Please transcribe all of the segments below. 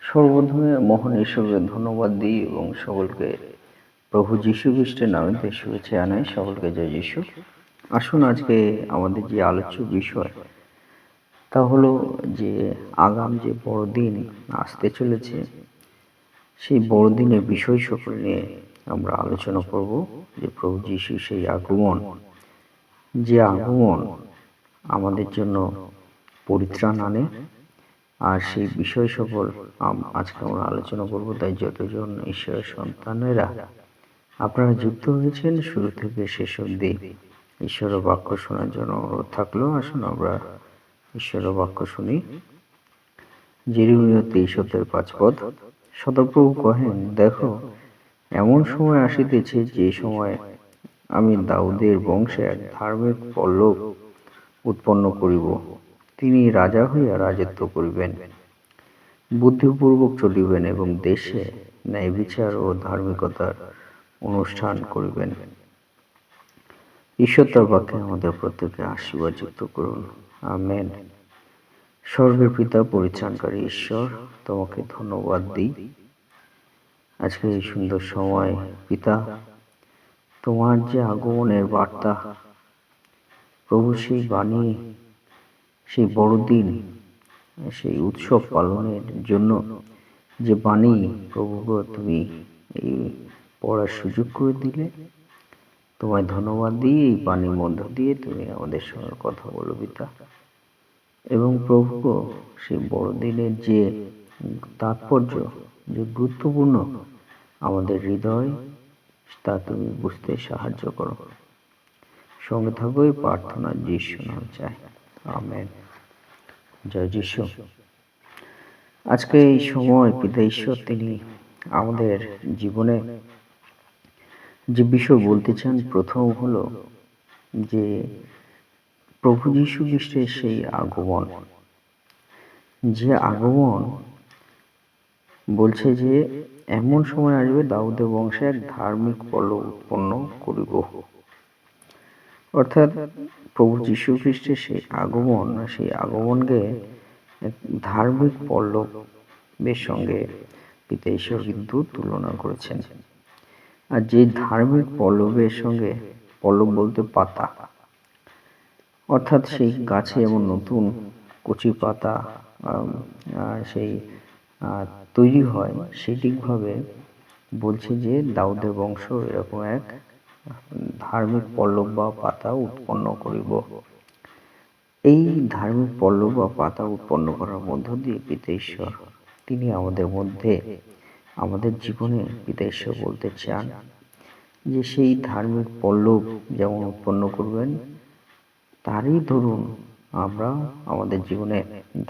সর্বপ্রথমে মহান ঈশ্বরকে ধন্যবাদ দিই এবং সকলকে প্রভু যীশু খ্রিস্টের নামে শুভেচ্ছা জানাই। সকলকে জয় যীশু। আসুন আজকে আমাদের যে আলোচ্য বিষয় তা হলো যে আগাম যে বড়দিন আসতে চলেছে, সেই বড়দিনের বিষয় সকল নিয়ে আমরা আলোচনা করব। যে প্রভু যীশু সেই আগমন, যে আগমন আমাদের জন্য পরিত্রাণ আনে, আর সেই বিষয় সকল আজকে আমরা আলোচনা করব। তাই যতজন ঈশ্বরের সন্তানেরা আপনারা যুক্ত হয়েছেন, শুরু থেকে শেষ অবধি ঈশ্বরের বাক্য শোনার জন্য অনুরোধ থাকলো। আসুন আমরা ঈশ্বরের বাক্য শুনি। যেরূপে 23:5 সদাপ্রভু কহেন, দেখো এমন সময় আসিতেছে, যে সময় আমি দাউদের বংশে এক ধার্মিক পল্লব উৎপন্ন করিব। তিনি রাজা হইয়া রাজত্ব করিবেন, বুদ্ধিপূর্বক চলিবেন এবং দেশে ন্যায় বিচার ও ধার্মিকতার অনুষ্ঠান করিবেন। ঈশ্বর তার বাক্যে আমাদের প্রত্যেকে আশীর্বাদ যুক্ত করুন, আমেন। স্বর্গের পিতা, পরিত্রাণকারী ঈশ্বর, তোমাকে ধন্যবাদ দিই আজকে এই সুন্দর সময়। পিতা, তোমার যে আগমনের বার্তা, প্রভু সেই বাণী, সেই বড়দিন, সেই উৎসব পালনের জন্য যে বাণী প্রভু তুমি এই পড়ার সুযোগ করে দিলে, তোমায় ধন্যবাদ দিই। এই বাণীর মধ্য দিয়ে তুমি আমাদের সঙ্গে কথা বলো পিতা। এবং প্রভু, সেই বড়দিনের যে তাৎপর্য, যে গুরুত্বপূর্ণ আমাদের হৃদয়, তা তুমি বুঝতে সাহায্য করো। সঙ্গে থাকো এই প্রার্থনা যীশু নাম চাই, আমেন। জয় যীশু। আজকে এই সময় পিতা ঈশ্বর তিনি আমাদের জীবনে যে বিষয় বলতে চান, প্রথম হলো যে প্রভু যীশু খ্রিস্টের সেই আগমন। যে আগমন বলছে যে এমন সময় আসবে, দাউদের বংশে এক ধার্মিক পল্লব উৎপন্ন করিব। অর্থাৎ প্রভু যীশু খ্রিস্টের সেই আগমন, সেই আগমনকে এক ধার্মিক পল্লবের সঙ্গে পিতা ঈশ্বর কিন্তু তুলনা করেছেন। আর যে ধার্মিক পল্লবের সঙ্গে, পল্লব বলতে পাতা, অর্থাৎ সেই গাছে যেমন নতুন কচি পাতা সেই তৈরি হয়, সেটিকভাবে বলছে যে দাউদের বংশ এরকম এক ধার্মিক পল্লব বা পাতা উৎপন্ন করিব। এই ধার্মিক পল্লব বা পাতা উৎপন্ন করার মধ্য দিয়ে পিতা ঈশ্বর তিনি আমাদের মধ্যে, আমাদের জীবনে পিতা ঈশ্বর বলতে চান যে সেই ধার্মিক পল্লব যেমন উৎপন্ন করবেন, তারই ধরুন আমরা আমাদের জীবনে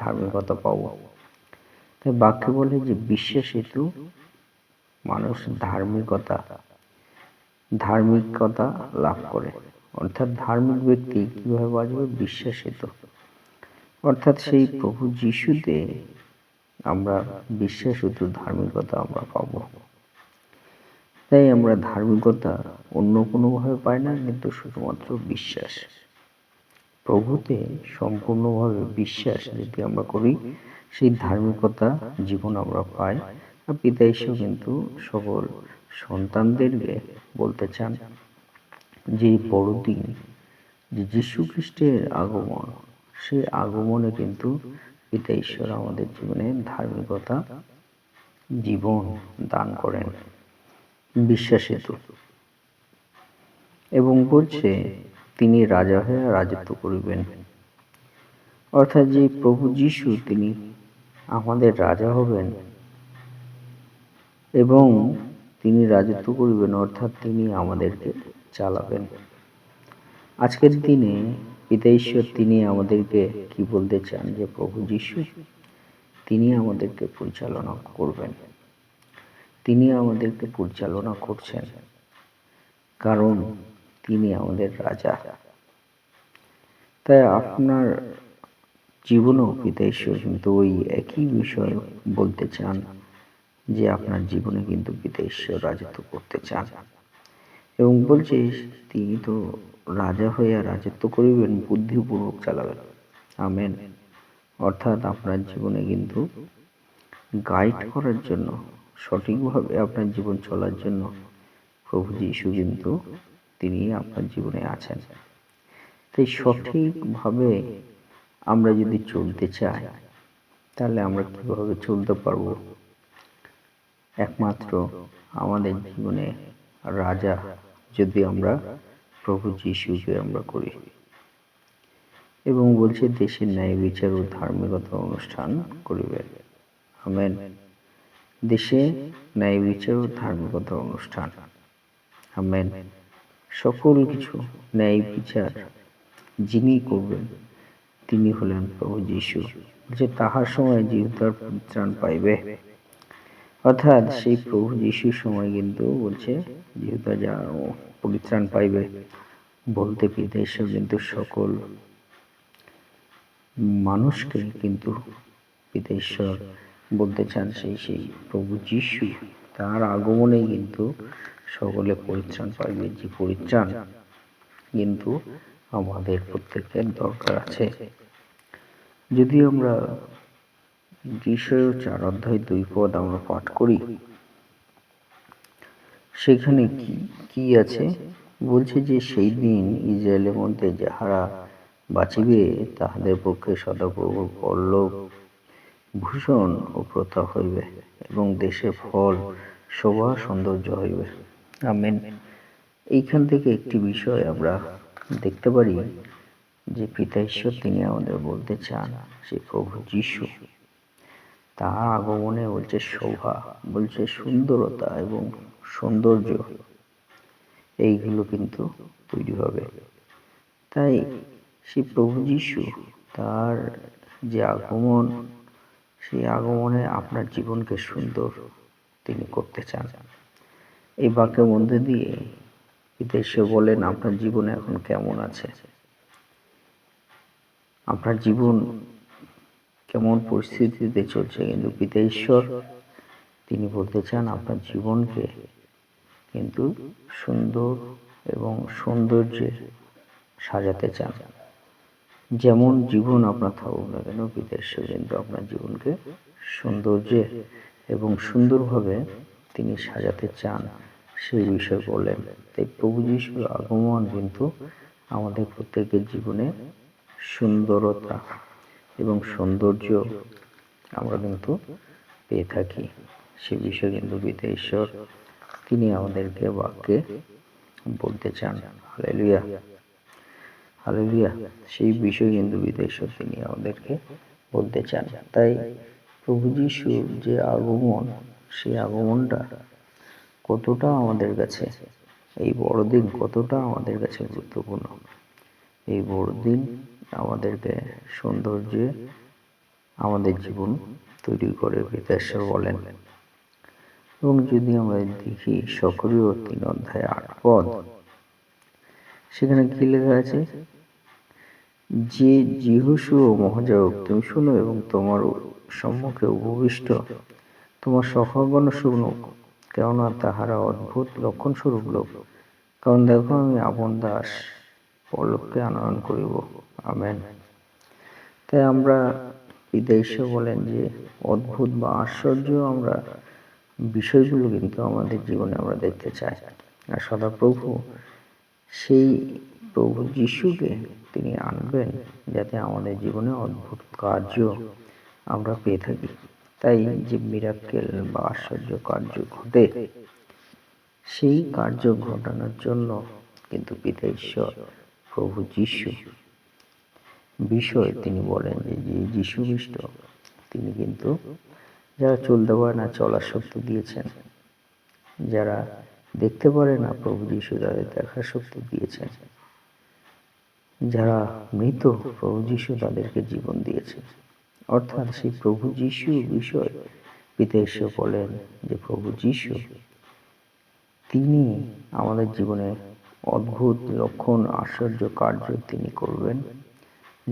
ধার্মিকতা পাব। তাই বাক্যে বলে যে বিশ্বাস হেতু মানুষ ধার্মিকতা লাভ করে। অর্থাৎ ধার্মিক ব্যক্তি কিভাবে বাঁচবে? বিশ্বাস হেতু। অর্থাৎ সেই প্রভু যিশুতে আমরা বিশ্বাস হেতু ধার্মিকতা আমরা পাব। তাই আমরা ধার্মিকতা অন্য কোনোভাবে পাই না, কিন্তু শুধুমাত্র বিশ্বাস, প্রভুতে সম্পূর্ণভাবে বিশ্বাস যদি আমরা করি, সেই ধার্মিকতা জীবন আমরা পাই। আর পিতা ঈশ্বর কিন্তু সকল সন্তানদেরকে বলতে চান যে বড়দিন, যে যীশু খ্রিস্টের আগমন, সেই আগমনে কিন্তু পিতা ঈশ্বর আমাদের জীবনে ধার্মিকতা জীবন দান করেন বিশ্বাস হেতু। এবং বলছে তিনি রাজা হয়ে রাজত্ব করিবেন। অর্থাৎ যে প্রভু যীশু তিনি আমাদের রাজা হবেন এবং তিনি রাজত্ব করিবেন, অর্থাৎ তিনি আমাদেরকে চালাবেন। আজকের দিনে পিতা ঈশ্বর তিনি আমাদেরকে কি বলতে চান, যে প্রভু যীশু তিনি আমাদেরকে পরিচালনা করবেন, তিনি আমাদেরকে পরিচালনা করছেন, কারণ তিনি আমাদের রাজা। তাই আপনার জীবনেও পিতা ঈশ্বর কিন্তু ওই একই বিষয় বলতে চান, যে আপনার জীবনে কিন্তু পিতা ঈশ্বর রাজত্ব করতে চান এবং বলছে তিনি তো রাজা হইয়া রাজত্ব করিবেন, বুদ্ধিপূর্বক চালাবেন, আমেন। অর্থাৎ আপনার জীবনে কিন্তু গাইড করার জন্য, সঠিকভাবে আপনার জীবন চলার জন্য প্রভু যীশু কিন্তু তিনি আপনার জীবনে আছেন। তাই সঠিকভাবে আমরা যদি চলতে চাই, তাহলে আমরা কিভাবে চলতে পারবো? একমাত্র আমাদের জীবনে রাজা যদি আমরা প্রভু যীশুকে আমরা করি। এবং বলছে দেশের ন্যায় বিচার ও ধার্মিকতা অনুষ্ঠান করিবে। আমেন। দেশে ন্যায় বিচার ও ধার্মিকতা অনুষ্ঠান, আমেন। সকল কিছু ন্যায় বিচার যিনি করবেন তিনি হলেন প্রভু যীশু। যে তাহার সময় জিহুদার পরিত্রাণ পাইবে, অর্থাৎ সেই প্রভু যীশুর সময় কিন্তু বলছে জিহুদা যা পরিত্রাণ পাইবে, বলতে বিদেশে কিন্তু সকল মানুষকে কিন্তু পিতাঈশ্বর বলতে চান সেই প্রভু যীশু তার আগমনে কিন্তু সকলে পরিত্রাণ পাইবে। যে পরিত্রাণ কিন্তু আমাদের প্রত্যেকের দরকার আছে। যদি আমরা যিশায়া 4:2 আমরা পাঠ করি, সেখানে কি আছে বলছে যে সেই দিন ইসরায়েলের মধ্যে যাহারা বাঁচিবে তাহাদের পক্ষে সদাপ্রভুর পল্লব ভূষণ ও প্রতাপ হইবে এবং দেশে ফল শোভা সৌন্দর্য হইবে। আমেন। এইখান থেকে একটি বিষয় আমরা দেখতে পারি যে পিতাঈশ্বর তিনি আমাদের বলতে চান সে প্রভু যীশু তাহার আগমনে বলছে শোভা, বলছে সুন্দরতা এবং সৌন্দর্য, এইগুলো কিন্তু তৈরি হবে। তাই সেই প্রভু যীশু তার যে আগমন, সেই আগমনে আপনার জীবনকে সুন্দর তিনি করতে চান। এই বাক্যের মধ্যে দিয়ে পিতাঈশ্বর বলেন আপনার জীবনে এখন কেমন আছে, আপনার জীবন কেমন পরিস্থিতিতে চলছে, কিন্তু পিতাঈশ্বর তিনি বলতে চান আপনার জীবনকে কিন্তু সুন্দর এবং সৌন্দর্যে সাজাতে চান। যেমন জীবন আপনার থাকুক না কেন, পিতাঈশ্বর কিন্তু আপনার জীবনকে সৌন্দর্যে এবং সুন্দরভাবে তিনি সাজাতে চান, সেই বিষয় বলেন। তাই প্রভু যীশুর আগমন কিন্তু আমাদের প্রত্যেকের জীবনে সুন্দরতা এবং সৌন্দর্য আমরা কিন্তু পেয়ে থাকি। সে বিষয়ে কিন্তু পিতাঈশ্বর তিনি আমাদেরকে বাক্যে বলতে চান। Hallelujah, hallelujah. সেই বিষয়ে কিন্তু পিতাঈশ্বর তিনি আমাদেরকে বলতে চান। তাই প্রভু যীশুর যে আগমন, সেই আগমনটা কতটা আমাদের কাছে, এই বড়দিন কতটা আমাদের কাছে গুরুত্বপূর্ণ। এই বড়দিন আমাদেরকে সৌন্দর্যে আমাদের জীবন তৈরি করে, পিতাঈশ্বর বলেন। এবং যদি আমরা দেখি সকরীয় 3:8, সেখানে কি লেখা আছে যে যিহোশু ও মহাযাজক তুমি শুনো এবং তোমার সম্মুখে উপবিষ্ট তোমার সহগণ শুনুক, কেননা তাহারা অদ্ভুত লক্ষণ স্বরূপ লোক। কারণ দেখো আমি আপন দাস পরলোককে আনয়ন করিব। আমেন। তাই আমরা পিতাঈশ্বর বলেন যে অদ্ভুত বা আশ্চর্য আমরা বিষয়গুলো কিন্তু আমাদের জীবনে আমরা দেখতে চাই। আর সদাপ্রভু সেই প্রভু যীশুকে তিনি আনবেন যাতে আমাদের জীবনে অদ্ভুত কার্য আমরা পেয়ে থাকি। তাই যে মিরাক্কেল বা আশ্চর্য কার্য ঘটে, সেই কার্য ঘটানোর জন্য কিন্তু পিতাঈশ্বর প্রভু যীশু বিষয় তিনি বলেন যে যীশু খ্রিস্ট তিনি কিন্তু যারা চলতে পারে না চলার শক্তি দিয়েছেন, যারা দেখতে পারে না প্রভু যীশু তাদের দেখার শক্তি দিয়েছেন, যারা মৃত প্রভু যীশু তাদেরকে জীবন দিয়েছেন। অর্থাৎ সেই প্রভু যীশু বিষয় পিতাঈশ্বর বলেন যে প্রভু যীশু তিনি আমাদের জীবনে অদ্ভুত লক্ষণ আশ্চর্য কার্য তিনি করবেন,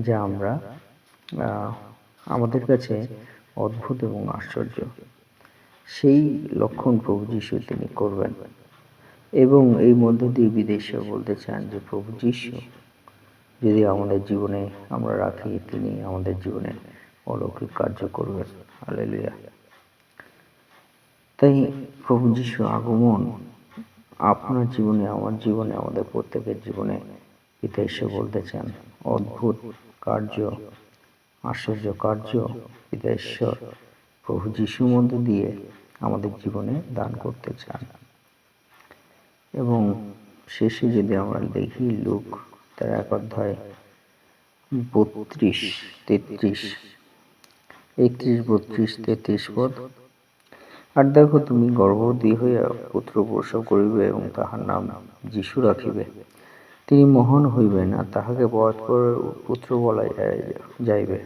যা আমরা আমাদের কাছে অদ্ভুত এবং আশ্চর্য সেই লক্ষণ প্রভু যীশু তিনি করবেন। এবং এই মধ্য দিয়ে পিতাঈশ্বর বলতে চান যে প্রভু যীশু যদি আমাদের জীবনে আমরা রাখি, তিনি আমাদের জীবনে অলৌকিক কার্য করবেন। হালেলুয়া। তাই প্রভু যিশুর আগমন আপনার জীবনে, আমার জীবনে, আমাদের প্রত্যেকের জীবনে পিতা ঈশ্বর বলতে চান অদ্ভুত কার্য, আশ্চর্য কার্য পিতা ঈশ্বর প্রভু যিশুর মধ্য দিয়ে আমাদের জীবনে দান করতে চান। এবং শেষে যদি আমরা দেখি লুক ১৩ 32, 33, 31, 32, 33 পদ। আর দেখো, তুমি গর্ভবতী হইয়া পুত্র প্রসব করিবে এবং তাহার নাম যীশু রাখিবে। তিনি মহান হইবেন, আর তাহাকে পরস্পরের পুত্র বলা যাইবে।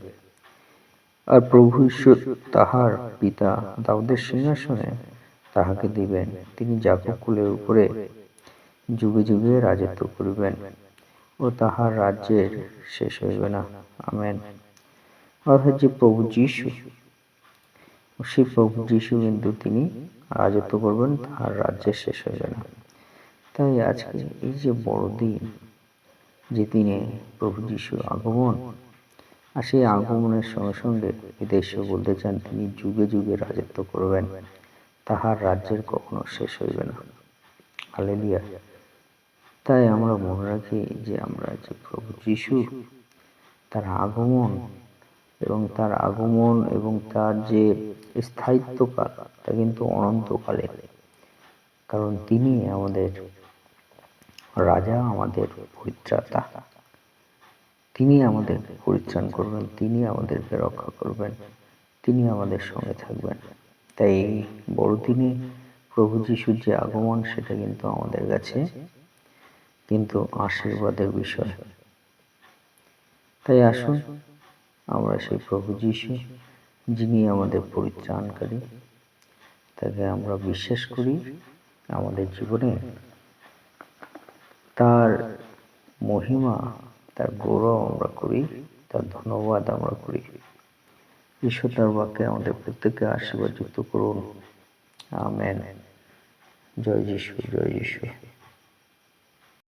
আর প্রভু ঈশ্বর তাহার পিতা দাউদের সিংহাসনে তাহাকে দিবেন। তিনি যাকব কুলের উপরে যুগে যুগে রাজত্ব করিবেন, ও তাহার রাজ্যের শেষ হইবে না। আমেন। অর্থাৎ যে প্রভু যীশু, সেই প্রভু যীশু কিন্তু তিনি রাজত্ব করবেন, তাহার রাজ্যের শেষ হইবে না। তাই আজকে এই যে বড়দিন, যে দিনে প্রভু যীশুর আগমন, আর সেই আগমনের সঙ্গে সঙ্গে বিদেশে বলতে চান তিনি যুগে যুগে রাজত্ব করবেন, তাহার রাজ্যের কখনো শেষ হইবে না। হালেলুয়া। তাই আমরা মনে রাখি যে আমরা যে প্রভু যীশু, তার আগমন এবং তার যে স্থায়িত্বকাল, তা কিন্তু অনন্তকালে। কারণ তিনি আমাদের রাজা, আমাদের পরিত্রাতা। তিনি আমাদের পরিত্রাণ করবেন, তিনি আমাদেরকে রক্ষা করবেন, তিনি আমাদের সঙ্গে থাকবেন। তাই এই বড়দিনে প্রভু যিশুর যে আগমন, সেটা কিন্তু আমাদের কাছে কিন্তু আশীর্বাদের বিষয়। তাই আসুন আমরা সেই প্রভু যিশু, যিনি আমাদের পরিত্রাণকারী, তাকে আমরা বিশ্বাস করি আমাদের জীবনে। তার মহিমা, তার গৌরব আমরা করি, তার ধন্যবাদ আমরা করি। ঈশ্বর তার বাক্যে আমাদের প্রত্যেককে আশীর্বাদ যুক্ত করুন। আমেন। জয় যিশু, জয় যিশু।